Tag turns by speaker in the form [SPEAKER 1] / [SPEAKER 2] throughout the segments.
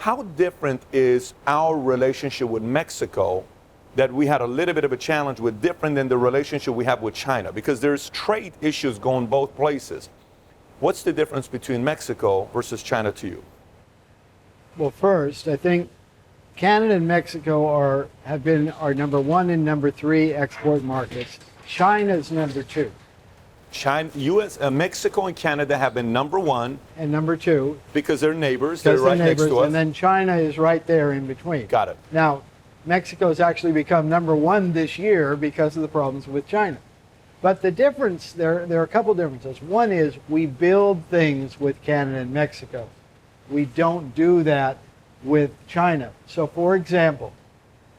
[SPEAKER 1] How different is our relationship with Mexico that we had a little bit of a challenge with, different than the relationship we have with China? Because there's trade issues going both places. What's the difference between Mexico versus China to you?
[SPEAKER 2] Well, first, I think Canada and Mexico have been our number 1 and number 3 export markets. China's number 2.
[SPEAKER 1] Mexico and Canada have been number 1
[SPEAKER 2] and number 2
[SPEAKER 1] because they're neighbors. They're right next to us.
[SPEAKER 2] And then China is right there in between.
[SPEAKER 1] Got it.
[SPEAKER 2] Now, Mexico's actually become number 1 this year because of the problems with China. But the difference, there are a couple differences. One is we build things with Canada and Mexico. We don't do that with China. So for example,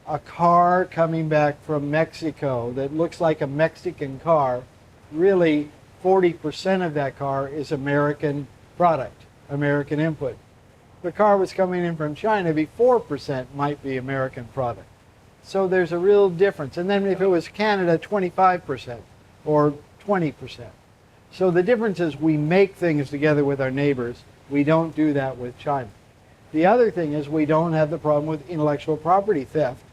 [SPEAKER 2] a car coming back from Mexico that looks like a Mexican car, really 40% of that car is American product, American input. The car was coming in from China, maybe 4% might be American product. So there's a real difference. And then if it was Canada, 25% or 20%. So the difference is we make things together with our neighbors. We don't do that with China. The other thing is we don't have the problem with intellectual property theft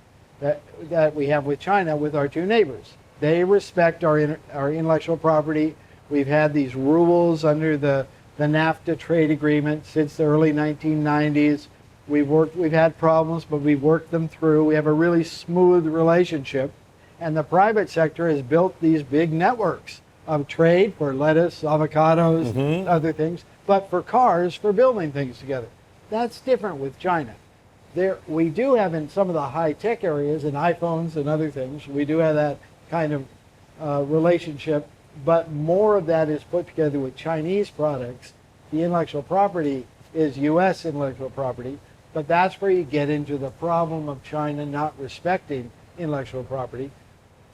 [SPEAKER 2] that we have with China with our 2 neighbors. They respect our intellectual property. We've had these rules under the NAFTA trade agreement since the early 1990s. We've had problems, but we've worked them through. We have a really smooth relationship. And the private sector has built these big networks of trade for lettuce, avocados, other things, but for cars, for building things together. That's different with China. We do have in some of the high-tech areas, in iPhones and other things, we do have that kind of relationship, but more of that is put together with Chinese products. The intellectual property is U.S. intellectual property, but that's where you get into the problem of China not respecting intellectual property,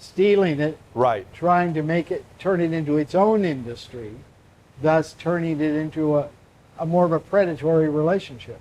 [SPEAKER 2] stealing it,
[SPEAKER 1] right,
[SPEAKER 2] trying to turn it into its own industry, thus turning it into a more of a predatory relationship.